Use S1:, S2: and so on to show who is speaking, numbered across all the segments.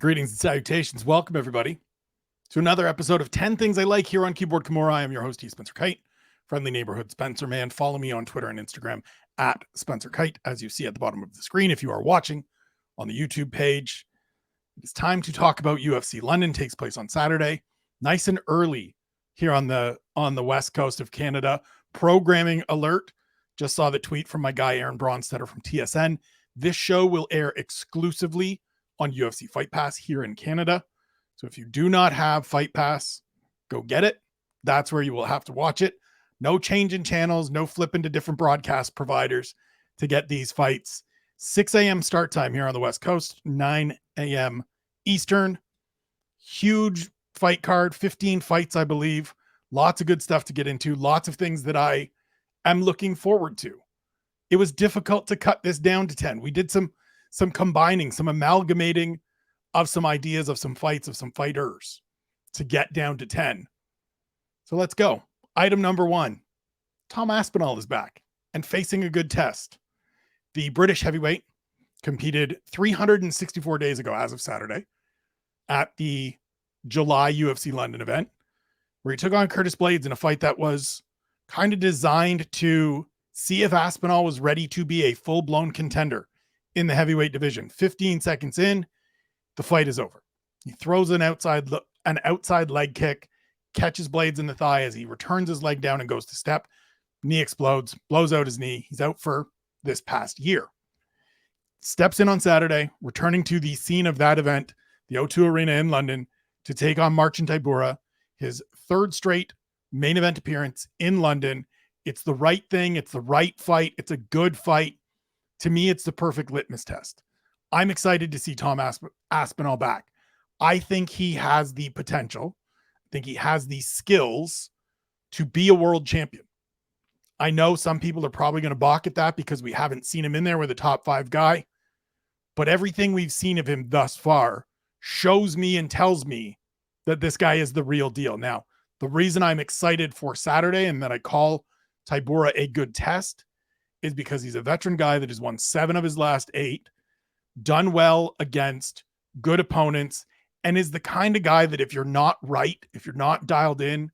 S1: Greetings and salutations. Welcome, everybody, to another episode of 10 Things I Like here on Keyboard Kimura. I am your host, Spencer Kite, friendly neighborhood Spencer man. Follow me on Twitter and Instagram at Spencer Kite, as you see at the bottom of the screen. If you are watching on the YouTube page, it is time to talk about UFC. London takes place on Saturday, nice and early here on the west coast of Canada. Programming alert. Just saw the tweet from my guy, Aaron Bronstetter from TSN. This show will air exclusively on UFC Fight Pass here in Canada. So if you do not have Fight Pass, go get it. That's where you will have to watch it. No change in channels, no flipping to different broadcast providers to get these fights. 6 a.m. start time here on the West Coast, 9 a.m. Eastern. Huge fight card, 15 fights, I believe. Lots of good stuff to get into. Lots of things that I am looking forward to. It was difficult to cut this down to 10. We did some combining, some amalgamating of some ideas of some fights, of some fighters to get down to 10. So let's go. Item number 1, Tom Aspinall is back and facing a good test. The British heavyweight competed 364 days ago as of Saturday at the July UFC London event, where he took on Curtis Blades in a fight that was kind of designed to see if Aspinall was ready to be a full-blown contender in the heavyweight division. 15 seconds in, the fight is over. He throws an outside leg kick, catches Blades in the thigh as he returns his leg down and goes to step. Knee explodes, blows out his knee. He's out for this past year. Steps in on Saturday, returning to the scene of that event, the O2 Arena in London, to take on Marcin Tybura, his third straight main event appearance in London. It's the right thing. It's the right fight. It's a good fight. To me, it's the perfect litmus test. I'm excited to see Tom Aspinall back. I think he has the potential. I think he has the skills to be a world champion. I know some people are probably going to balk at that because we haven't seen him in there with a top 5 guy. But everything we've seen of him thus far shows me and tells me that this guy is the real deal. Now, the reason I'm excited for Saturday and that I call Tybura a good test is because he's a veteran guy that has won 7 of his last 8, done well against good opponents, and is the kind of guy that if you're not right, if you're not dialed in,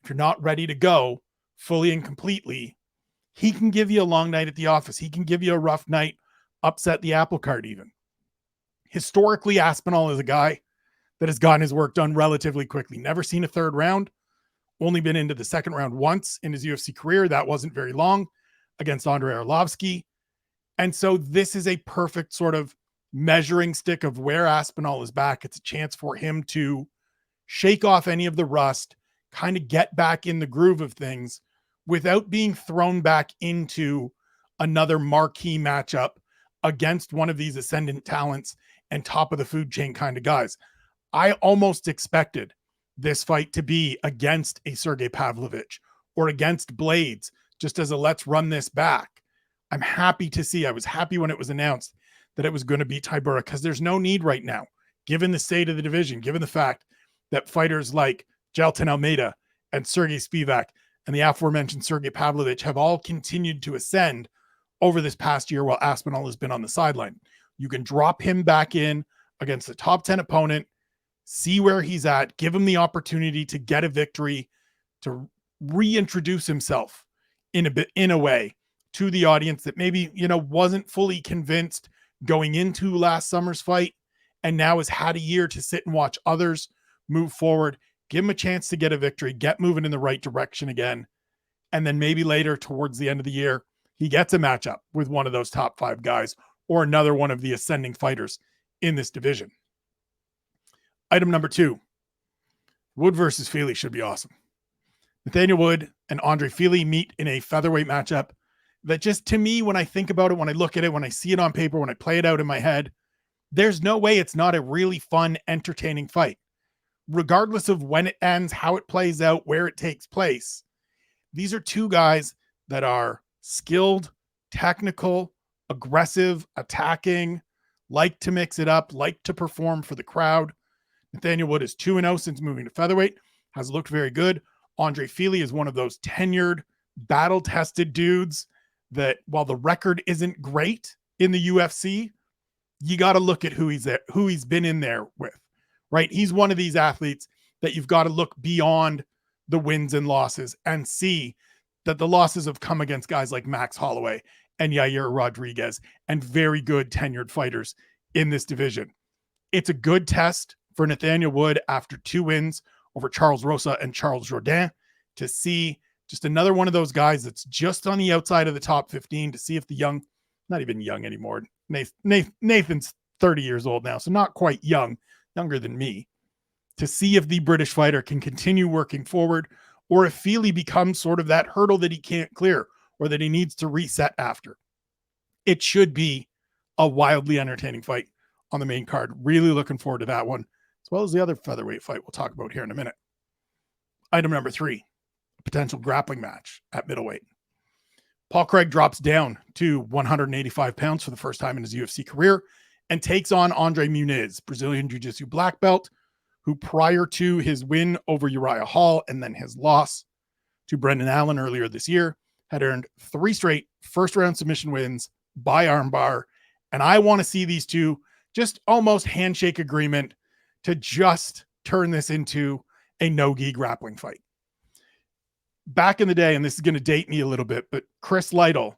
S1: if you're not ready to go fully and completely, he can give you a long night at the office. He can give you a rough night, upset the apple cart even. Historically, Aspinall is a guy that has gotten his work done relatively quickly. Never seen a third round, only been into the second round once in his UFC career. That wasn't very long, against Andrei Arlovsky. And so this is a perfect sort of measuring stick of where Aspinall is back. It's a chance for him to shake off any of the rust, kind of get back in the groove of things without being thrown back into another marquee matchup against one of these ascendant talents and top of the food chain kind of guys. I almost expected this fight to be against a Sergey Pavlovich or against Blades, just as a let's run this back. I'm happy to see. I was happy when it was announced that it was going to be Tybura because there's no need right now, given the state of the division, given the fact that fighters like Jailton Almeida and Sergey Spivak and the aforementioned Sergey Pavlovich have all continued to ascend over this past year while Aspinall has been on the sideline. You can drop him back in against a top 10 opponent, see where he's at, give him the opportunity to get a victory, to reintroduce himself in a way to the audience that maybe, wasn't fully convinced going into last summer's fight and now has had a year to sit and watch others move forward, give him a chance to get a victory, get moving in the right direction again. And then maybe later towards the end of the year, he gets a matchup with one of those top 5 guys or another one of the ascending fighters in this division. Item number 2, Wood versus Fili should be awesome. Nathaniel Wood and Andre Fili meet in a featherweight matchup that just, to me, when I think about it, when I look at it, when I see it on paper, when I play it out in my head, there's no way it's not a really fun, entertaining fight. Regardless of when it ends, how it plays out, where it takes place, these are 2 guys that are skilled, technical, aggressive, attacking, like to mix it up, like to perform for the crowd. Nathaniel Wood is 2-0 since moving to featherweight, has looked very good. Andre Fili is one of those tenured, battle-tested dudes that, while the record isn't great in the UFC, you got to look at who he's been in there with, right? He's one of these athletes that you've got to look beyond the wins and losses and see that the losses have come against guys like Max Holloway and Yair Rodriguez and very good tenured fighters in this division. It's a good test for Nathaniel Wood after 2 wins over Charles Rosa and Charles Jourdain to see just another one of those guys that's just on the outside of the top 15, to see if the young, not even young anymore, Nathan's 30 years old now, so not quite young, younger than me, to see if the British fighter can continue working forward, or if Fili becomes sort of that hurdle that he can't clear or that he needs to reset after. It should be a wildly entertaining fight on the main card. Really looking forward to that one, as well as the other featherweight fight we'll talk about here in a minute. Item number 3, a potential grappling match at middleweight. Paul Craig drops down to 185 pounds for the first time in his UFC career and takes on Andre Muniz, Brazilian Jiu-Jitsu black belt, who prior to his win over Uriah Hall and then his loss to Brendan Allen earlier this year, had earned 3 straight first-round submission wins by armbar. And I want to see these two just almost handshake agreement to just turn this into a no-gi grappling fight. Back in the day, and this is going to date me a little bit, but Chris Lytle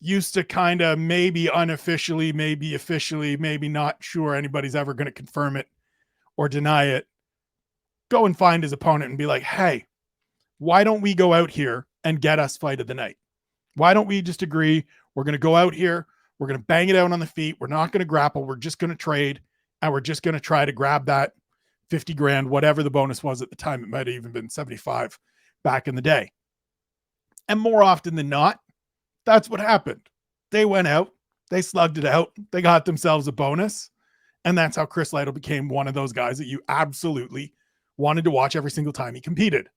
S1: used to kind of maybe unofficially, maybe officially, maybe not sure anybody's ever going to confirm it or deny it, go and find his opponent and be like, hey, why don't we go out here and get us fight of the night? Why don't we just agree we're going to go out here, we're going to bang it out on the feet, we're not going to grapple, we're just going to trade, and we're just going to try to grab that 50 grand, whatever the bonus was at the time. It might have even been 75 back in the day. And more often than not, that's what happened. They went out, they slugged it out, they got themselves a bonus. And that's how Chris Lytle became one of those guys that you absolutely wanted to watch every single time he competed.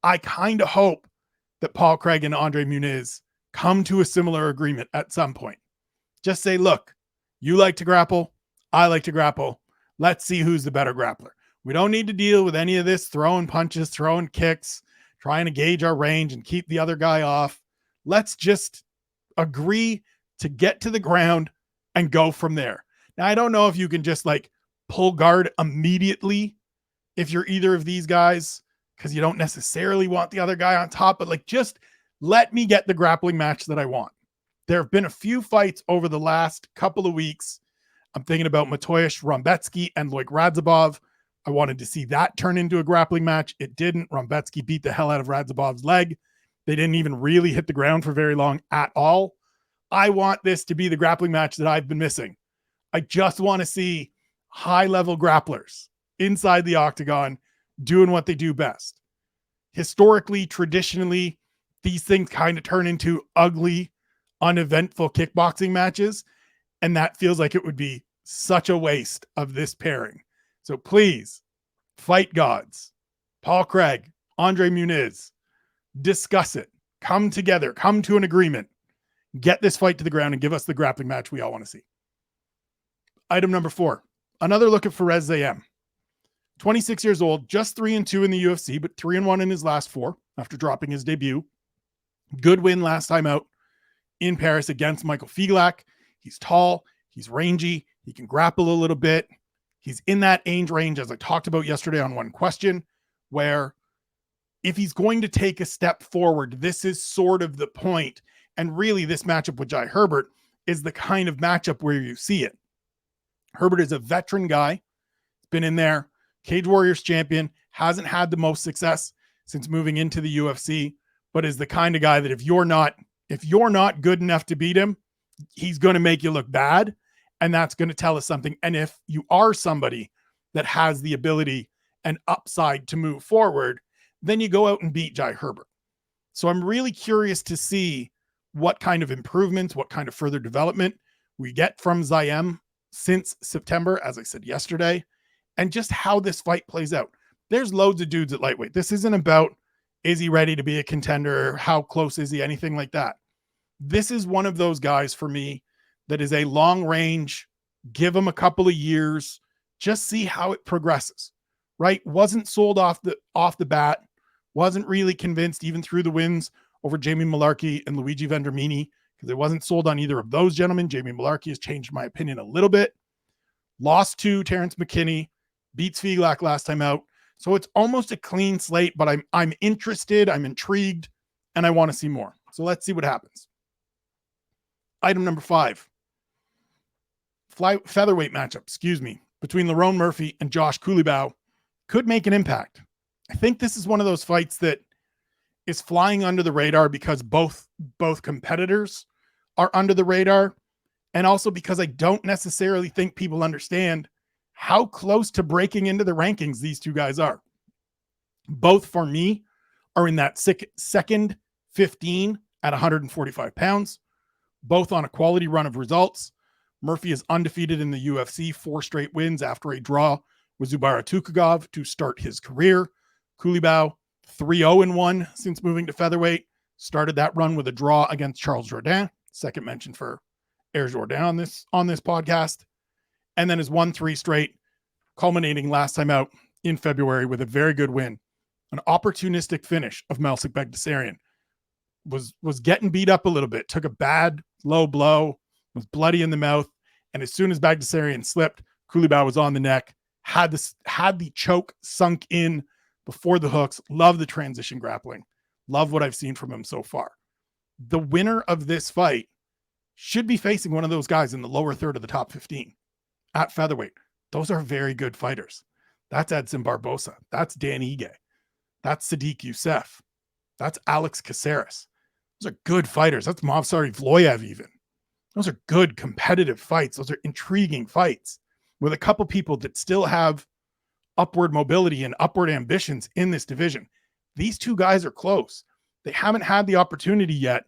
S1: I kind of hope that Paul Craig and Andre Muniz come to a similar agreement at some point. Just say, look, you like to grapple, I like to grapple. Let's see who's the better grappler. We don't need to deal with any of this throwing punches, throwing kicks, trying to gauge our range and keep the other guy off. Let's just agree to get to the ground and go from there. Now, I don't know if you can just like pull guard immediately if you're either of these guys, because you don't necessarily want the other guy on top, but like, just let me get the grappling match that I want. There have been a few fights over the last couple of weeks. I'm thinking about Mateusz Rombetsky and Loik Radzhabov. I wanted to see that turn into a grappling match. It didn't. Rombetsky beat the hell out of Radzhabov's leg. They didn't even really hit the ground for very long at all. I want this to be the grappling match that I've been missing. I just want to see high-level grapplers inside the octagon doing what they do best. Historically, traditionally, these things kind of turn into ugly, uneventful kickboxing matches, and that feels like it would be such a waste of this pairing. So please, fight gods, Paul Craig, Andre Muniz, discuss it, come together, come to an agreement, get this fight to the ground and give us the grappling match we all want to see. Item number 4, another look at Fares Ziam. 26 years old, just 3-2 in the UFC, but 3-1 in his last 4 after dropping his debut. Good win last time out in Paris against Michael Figlak. He's tall, he's rangy, he can grapple a little bit. He's in that age range, as I talked about yesterday on One Question, where if he's going to take a step forward, this is sort of the point. And really, this matchup with Jai Herbert is the kind of matchup where you see it. Herbert is a veteran guy, been in there, Cage Warriors champion, hasn't had the most success since moving into the UFC, but is the kind of guy that if you're not good enough to beat him, he's going to make you look bad. And that's going to tell us something. And if you are somebody that has the ability and upside to move forward, then you go out and beat Jai Herbert. So I'm really curious to see what kind of improvements, what kind of further development we get from Ziam since September, as I said yesterday, and just how this fight plays out. There's loads of dudes at lightweight. This isn't about, is he ready to be a contender? How close is he? Anything like that. This is one of those guys for me that is a long range, give him a couple of years, just see how it progresses, right? Wasn't sold off the bat, wasn't really convinced even through the wins over Jamie Malarkey and Luigi Vendramini because I wasn't sold on either of those gentlemen. Jamie Malarkey has changed my opinion a little bit. Lost to Terrence McKinney, beats Figlak last time out. So it's almost a clean slate, but I'm interested, I'm intrigued, and I want to see more. So let's see what happens. Item number 5. Featherweight matchup, between Lerone Murphy and Josh Culibao could make an impact. I think this is one of those fights that is flying under the radar because both competitors are under the radar, and also because I don't necessarily think people understand how close to breaking into the rankings these two guys are. Both, for me, are in that second 15 at 145 pounds, both on a quality run of results. Murphy is undefeated in the UFC, 4 straight wins after a draw with Zubara Tukagov to start his career. Culibao, 3-0-1 since moving to featherweight. Started that run with a draw against Charles Jourdain, second mention for Air Jourdain on this podcast, and then has won 3 straight, culminating last time out in February with a very good win. An opportunistic finish of Melsik Bagdasaryan. Was getting beat up a little bit, took a bad low blow, was bloody in the mouth, and as soon as Bagdasaryan slipped, Culibao was on the neck, had the choke sunk in before the hooks. Love the transition grappling. Love what I've seen from him so far. The winner of this fight should be facing one of those guys in the lower third of the top 15 at featherweight. Those are very good fighters. That's Edson Barbosa. That's Dan Ige. That's Sadiq Youssef. That's Alex Caceres. Those are good fighters. That's Movsar Evloev even. Those are good competitive fights. Those are intriguing fights with a couple people that still have upward mobility and upward ambitions in this division. These two guys are close. They haven't had the opportunity yet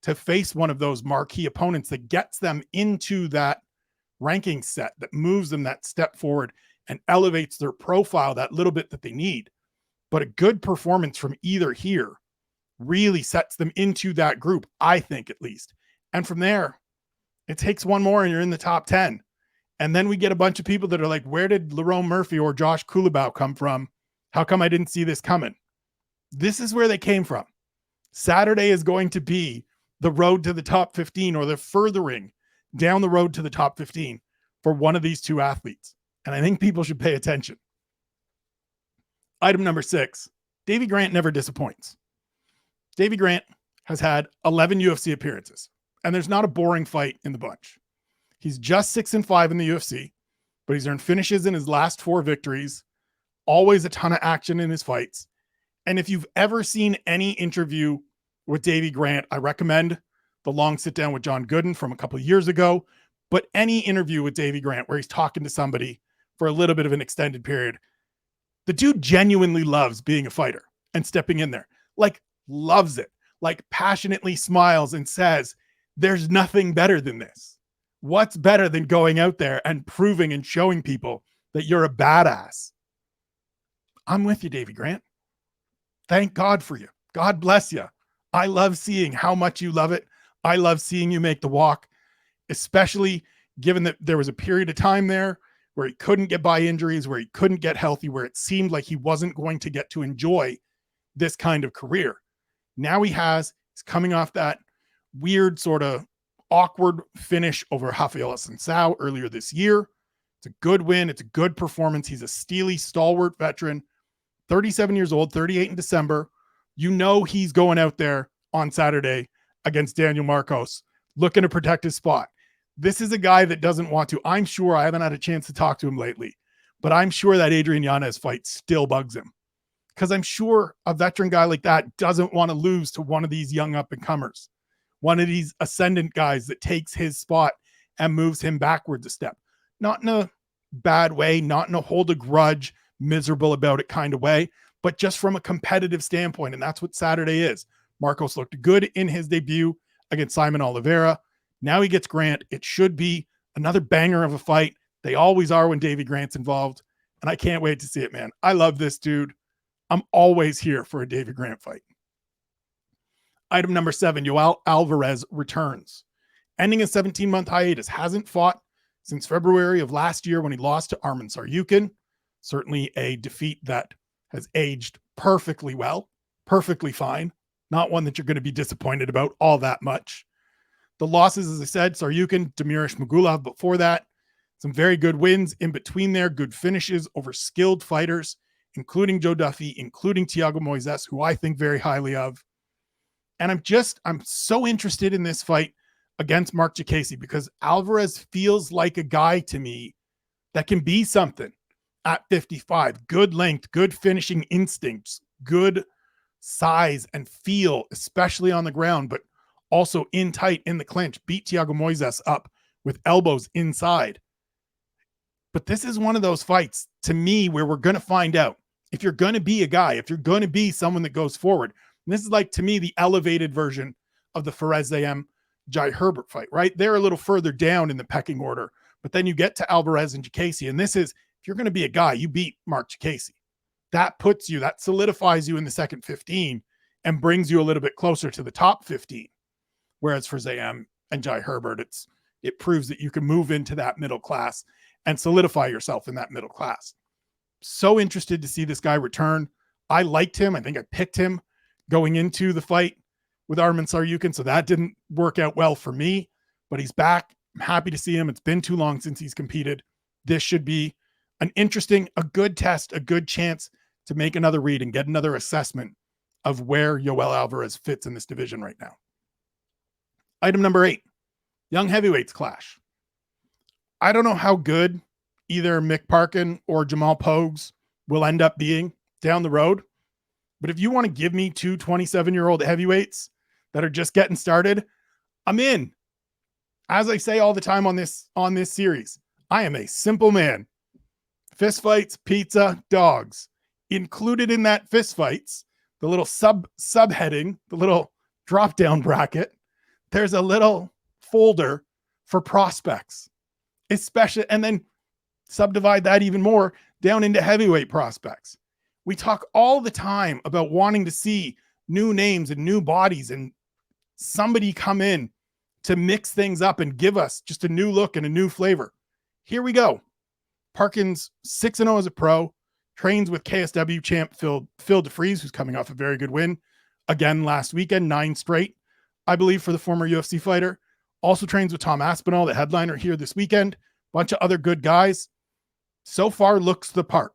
S1: to face one of those marquee opponents that gets them into that ranking set, that moves them that step forward and elevates their profile that little bit that they need. But a good performance from either here really sets them into that group, I think, at least. And from there, it takes one more and you're in the top 10. And then we get a bunch of people that are like, where did Lerone Murphy or Josh Culibao come from? How come I didn't see this coming? This is where they came from. Saturday is going to be the road to the top 15, or the furthering down the road to the top 15 for one of these two athletes. And I think people should pay attention. Item number 6, Davey Grant never disappoints. Davey Grant has had 11 UFC appearances, and there's not a boring fight in the bunch. He's just 6-5 in the UFC, but he's earned finishes in his last 4 victories, always a ton of action in his fights. And if you've ever seen any interview with Davey Grant, I recommend the long sit down with John Gooden from a couple of years ago, but any interview with Davey Grant where he's talking to somebody for a little bit of an extended period, the dude genuinely loves being a fighter and stepping in there, like loves it, like passionately smiles and says, there's nothing better than this. What's better than going out there and proving and showing people that you're a badass? I'm with you, Davey Grant. Thank God for you. God bless you. I love seeing how much you love it. I love seeing you make the walk, especially given that there was a period of time there where he couldn't get by injuries, where he couldn't get healthy, where it seemed like he wasn't going to get to enjoy this kind of career. Now he's coming off that weird sort of awkward finish over Rafael Assunção earlier this year. It's a good win. It's a good performance. He's a steely, stalwart veteran, 37 years old, 38 in December. You know he's going out there on Saturday against Daniel Marcos, looking to protect his spot. This is a guy that doesn't want to. I'm sure, I haven't had a chance to talk to him lately, but I'm sure that Adrian Yanez fight still bugs him, because I'm sure a veteran guy like that doesn't want to lose to one of these young up-and-comers, one of these ascendant guys that takes his spot and moves him backwards a step. Not in a bad way, not in a hold a grudge, miserable about it kind of way, but just from a competitive standpoint. And that's what Saturday is. Marcos looked good in his debut against Simon Oliveira. Now he gets Grant. It should be another banger of a fight. They always are when Davey Grant's involved. And I can't wait to see it, man. I love this dude. I'm always here for a Davey Grant fight. Item number 7, Yoel Alvarez returns. Ending a 17-month hiatus. Hasn't fought since February of last year when he lost to Arman Saryukin. Certainly a defeat that has aged perfectly well, perfectly fine. Not one that you're going to be disappointed about all that much. The losses, as I said, Saryukin, Demirosh, Magulov before that. Some very good wins in between there, good finishes over skilled fighters, including Joe Duffy, including Thiago Moises, who I think very highly of. And I'm so interested in this fight against Mark Jacasey because Alvarez feels like a guy to me that can be something at 55. Good length, good finishing instincts, good size and feel, especially on the ground, but also in tight in the clinch. Beat Thiago Moises up with elbows inside. But this is one of those fights to me where we're going to find out if you're going to be a guy, if you're going to be someone that goes forward. And this is like, to me, the elevated version of the Fares Ziam Jai Herbert fight, right? They're a little further down in the pecking order, but then you get to Alvarez and Jacasey. And this is, if you're going to be a guy, you beat Mark Jacasey. That solidifies you in the second 15 and brings you a little bit closer to the top 15. Whereas for Ziam and Jai Herbert, it proves that you can move into that middle class and solidify yourself in that middle class. So interested to see this guy return. I liked him. I think I picked him going into the fight with Arman Saryukin, so that didn't work out well for me, but he's back. I'm happy to see him. It's been too long since he's competed. This should be an interesting, a good test, a good chance to make another read and get another assessment of where Yoel Alvarez fits in this division right now. Item number 8, young heavyweights clash. I don't know how good either Mick Parkin or Jamal Pogues will end up being down the road. But if you want to give me two 27-year-old heavyweights that are just getting started, I'm in. As I say all the time on this series, I am a simple man. Fist fights, pizza, dogs. Included in that fist fights, the little subheading, the little drop-down bracket, there's a little folder for prospects. Especially, and then subdivide that even more down into heavyweight prospects. We talk all the time about wanting to see new names and new bodies and somebody come in to mix things up and give us just a new look and a new flavor. Here we go. Parkin's 6-0 as a pro, trains with KSW champ Phil DeFries, who's coming off a very good win again last weekend, 9 straight, I believe, for the former UFC fighter. Also trains with Tom Aspinall, the headliner here this weekend. Bunch of other good guys. So far looks the part.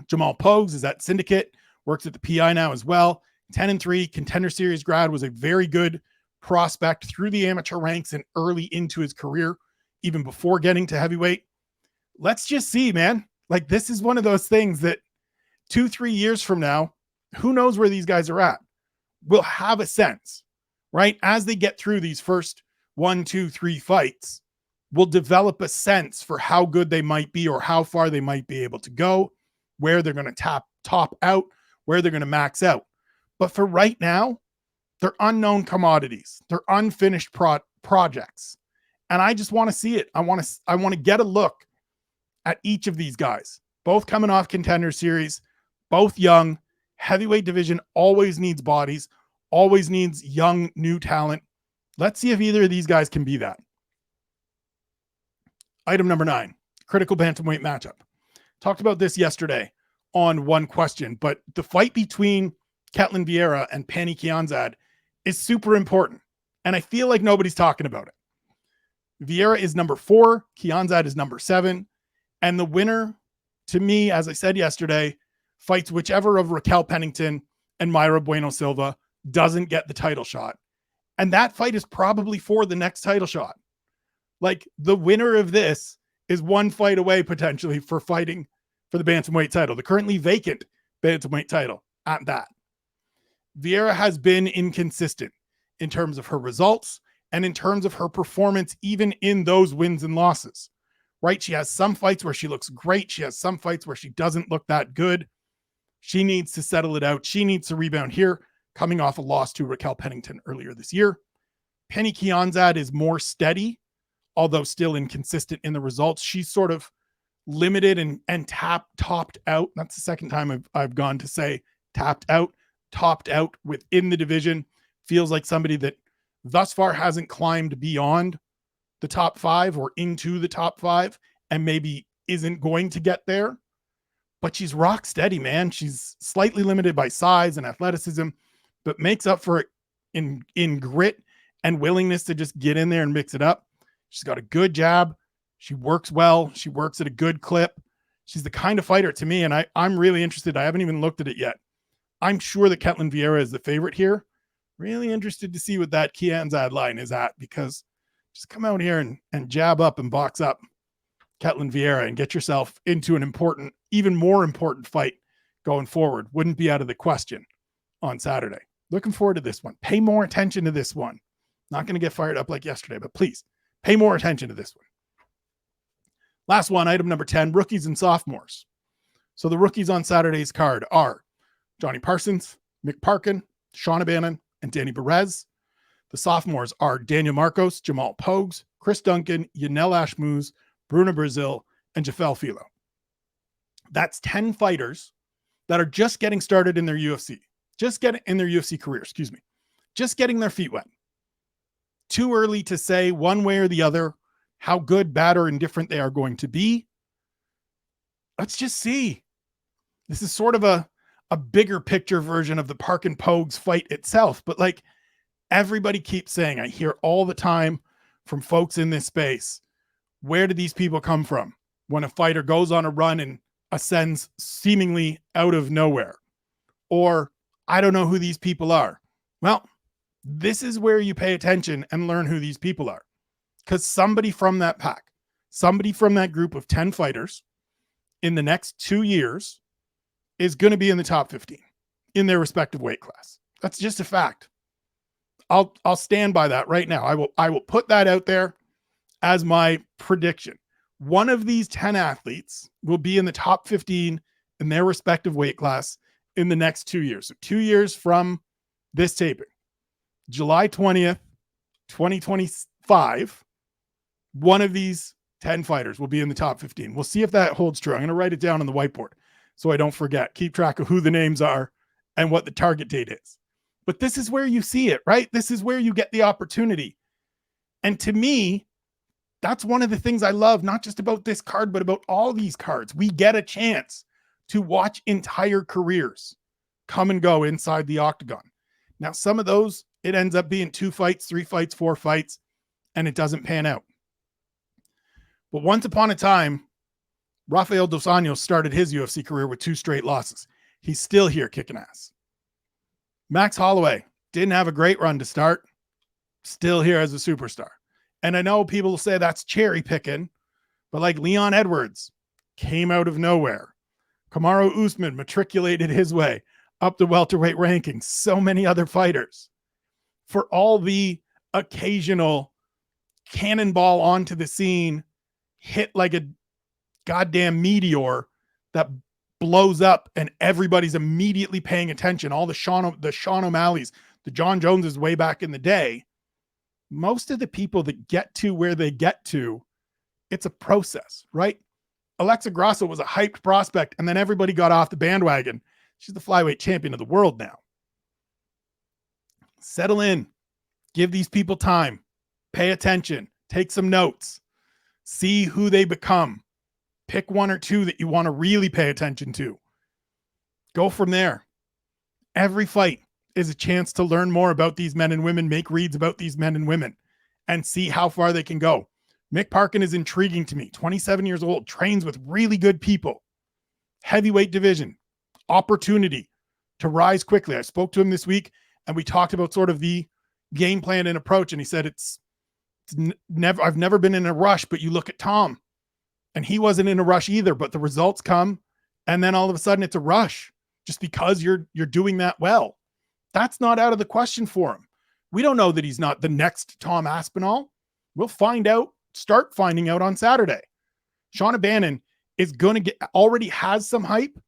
S1: Jamal Pogues is at Syndicate, works at the PI now as well. 10-3, Contender Series grad, was a very good prospect through the amateur ranks and early into his career, even before getting to heavyweight. Let's just see, man. Like, this is one of those things that 2-3 years from now, who knows where these guys are at? We'll have a sense, right? As they get through these first 1, 2, 3 fights, we'll develop a sense for how good they might be or how far they might be able to go, where they're going to top out, where they're going to max out. But for right now, they're unknown commodities. They're unfinished projects. And I just want to see it. I want to get a look at each of these guys, both coming off Contender Series, both young. Heavyweight division always needs bodies, always needs young, new talent. Let's see if either of these guys can be that. Item number 9, critical bantamweight matchup. Talked about this yesterday on One Question, but the fight between Ketlin Vieira and Pannie Kianzad is super important, and I feel like nobody's talking about it. Vieira is number 4, Kianzad is number 7, and the winner, to me, as I said yesterday, fights whichever of Raquel Pennington and Mayra Bueno Silva doesn't get the title shot. And that fight is probably for the next title shot. Like, the winner of this is one fight away potentially for fighting for the bantamweight title, the currently vacant bantamweight title at that. Vieira has been inconsistent in terms of her results and in terms of her performance, even in those wins and losses, right? She has some fights where she looks great. She has some fights where she doesn't look that good. She needs to settle it out. She needs to rebound here, coming off a loss to Raquel Pennington earlier this year. Pannie Kianzad is more steady, although still inconsistent in the results. She's sort of limited and topped out. That's the second time I've gone to say topped out within the division. Feels like somebody that thus far hasn't climbed beyond the top 5 or into the top 5 and maybe isn't going to get there. But she's rock steady, man. She's slightly limited by size and athleticism, but makes up for it in grit and willingness to just get in there and mix it up. She's got a good jab. She works well. She works at a good clip. She's the kind of fighter to me, and I'm really interested. I haven't even looked at it yet. I'm sure that Ketlen Vieira is the favorite here. Really interested to see what that Kianzad line is at, because just come out here and jab up and box up Ketlen Vieira and get yourself into an important, even more important fight going forward. Wouldn't be out of the question on Saturday. Looking forward to this one. Pay more attention to this one. Not going to get fired up like yesterday, but please pay more attention to this one. Last one, item number 10, rookies and sophomores. So the rookies on Saturday's card are Johnny Parsons, Mick Parkin, Sean O'Bannon, and Danny Perez. The sophomores are Daniel Marcos, Jamal Pogues, Chris Duncan, Yanel Ashmouz, Bruno Brazil, and Jafel Filo. That's 10 fighters that are just getting started in their UFC. Just getting in their UFC career, just getting their feet wet. Too early to say one way or the other how good, bad, or indifferent they are going to be. Let's just see. This is sort of a bigger picture version of the Parkin Pogues fight itself, but like everybody keeps saying, I hear all the time from folks in this space, where do these people come from when a fighter goes on a run and ascends seemingly out of nowhere? Or I don't know who these people are. Well, this is where you pay attention and learn who these people are. Because somebody from that pack, somebody from that group of 10 fighters in the next 2 years is going to be in the top 15 in their respective weight class. That's just a fact. I'll stand by that right now. I will put that out there as my prediction. One of these 10 athletes will be in the top 15 in their respective weight class in the next 2 years. So 2 years from this taping, July 20th, 2025, one of these 10 fighters will be in the top 15. We'll see if that holds true. I'm going to write it down on the whiteboard so I don't forget. Keep track of who the names are and what the target date is. But this is where you see it, right? This is where you get the opportunity. And to me, that's one of the things I love, not just about this card, but about all these cards. We get a chance to watch entire careers come and go inside the octagon. Now, some of those, it ends up being 2 fights, 3 fights, 4 fights, and it doesn't pan out. But once upon a time, Rafael Dos Anjos started his UFC career with 2 straight losses. He's still here kicking ass. Max Holloway didn't have a great run to start, still here as a superstar. And I know people will say that's cherry picking, but like Leon Edwards came out of nowhere. Kamaru Usman matriculated his way up the welterweight rankings. So many other fighters. For all the occasional cannonball onto the scene, hit like a goddamn meteor that blows up and everybody's immediately paying attention. All the Sean O'Malley's, the John Joneses way back in the day. Most of the people that get to where they get to, it's a process, right? Alexa Grasso was a hyped prospect and then everybody got off the bandwagon. She's the flyweight champion of the world now. Settle in. Give these people time. Pay attention. Take some notes. See who they become. Pick 1 or 2 that you want to really pay attention to. Go from there. Every fight is a chance to learn more about these men and women, make reads about these men and women, and see how far they can go. Mick Parkin is intriguing to me. 27 years old, trains with really good people. Heavyweight division. Opportunity to rise quickly. I spoke to him this week, and we talked about sort of the game plan and approach, and he said I've never been in a rush, but you look at Tom, and he wasn't in a rush either, but the results come, and then all of a sudden it's a rush just because you're doing that well. That's not out of the question for him. We don't know that he's not the next Tom Aspinall. We'll find out, start finding out on Saturday. Sean O'Bannon is going to already has some hype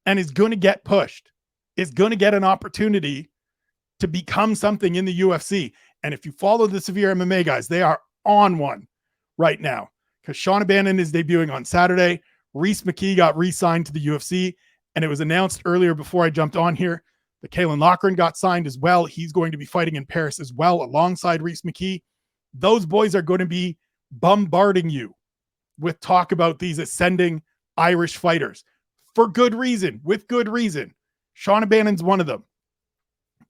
S1: and is going to get pushed, is going to get an opportunity to become something in the UFC. And if you follow the Severe MMA guys, they are on one right now because Sean O'Bannon is debuting on Saturday. Reese McKee got re-signed to the UFC, and it was announced earlier before I jumped on here that Kalen Loughran got signed as well. He's going to be fighting in Paris as well alongside Reese McKee. Those boys are going to be bombarding you with talk about these ascending Irish fighters for good reason, with good reason. Sean O'Bannon's one of them.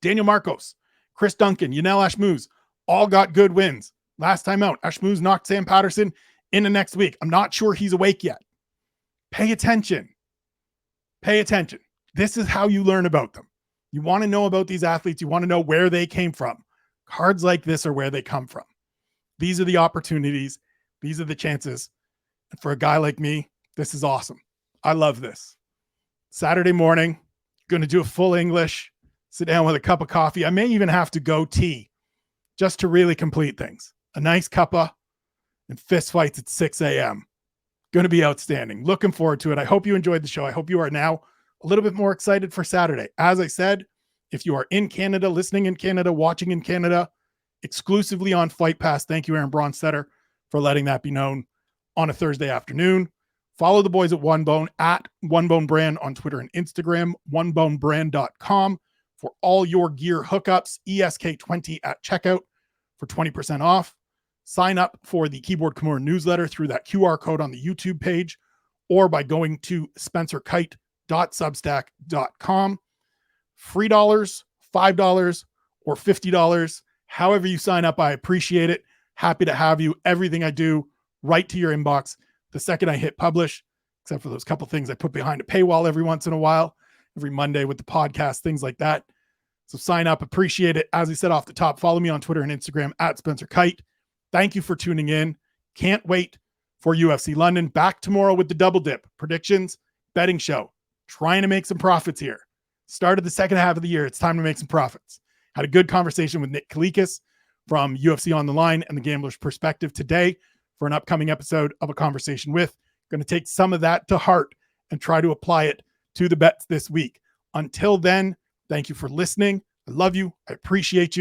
S1: Daniel Marcos, Chris Duncan, Yanel Ashmouz, all got good wins. Last time out, Ashmoose knocked Sam Patterson into next week. I'm not sure he's awake yet. Pay attention. Pay attention. This is how you learn about them. You want to know about these athletes. You want to know where they came from. Cards like this are where they come from. These are the opportunities. These are the chances. And for a guy like me, this is awesome. I love this. Saturday morning, going to do a full English, sit down with a cup of coffee. I may even have to go tea just to really complete things. A nice cuppa and fist fights at 6 a.m. Going to be outstanding. Looking forward to it. I hope you enjoyed the show. I hope you are now a little bit more excited for Saturday. As I said, if you are in Canada, listening in Canada, watching in Canada, exclusively on Fight Pass, thank you, Aaron Bronstetter, for letting that be known on a Thursday afternoon. Follow the boys at One Bone, at One Bone Brand on Twitter and Instagram, onebonebrand.com for all your gear hookups, ESK20 at checkout for 20% off. Sign up for the Keyboard Kimura newsletter through that QR code on the YouTube page or by going to spencerkite.substack.com. $3, $5, or $50. However you sign up, I appreciate it. Happy to have you. Everything I do right to your inbox the second I hit publish, except for those couple things I put behind a paywall every once in a while, every Monday with the podcast, things like that. So sign up. Appreciate it. As I said off the top, follow me on Twitter and Instagram at Spencer Kite. Thank you for tuning in. Can't wait for UFC London. Back tomorrow with the Double Dip predictions, betting show. Trying to make some profits here. Started the second half of the year. It's time to make some profits. Had a good conversation with Nick Kalikas from UFC On the Line and the Gambler's Perspective today for an upcoming episode of A Conversation With. Going to take some of that to heart and try to apply it to the bets this week. Until then, thank you for listening. I love you. I appreciate you.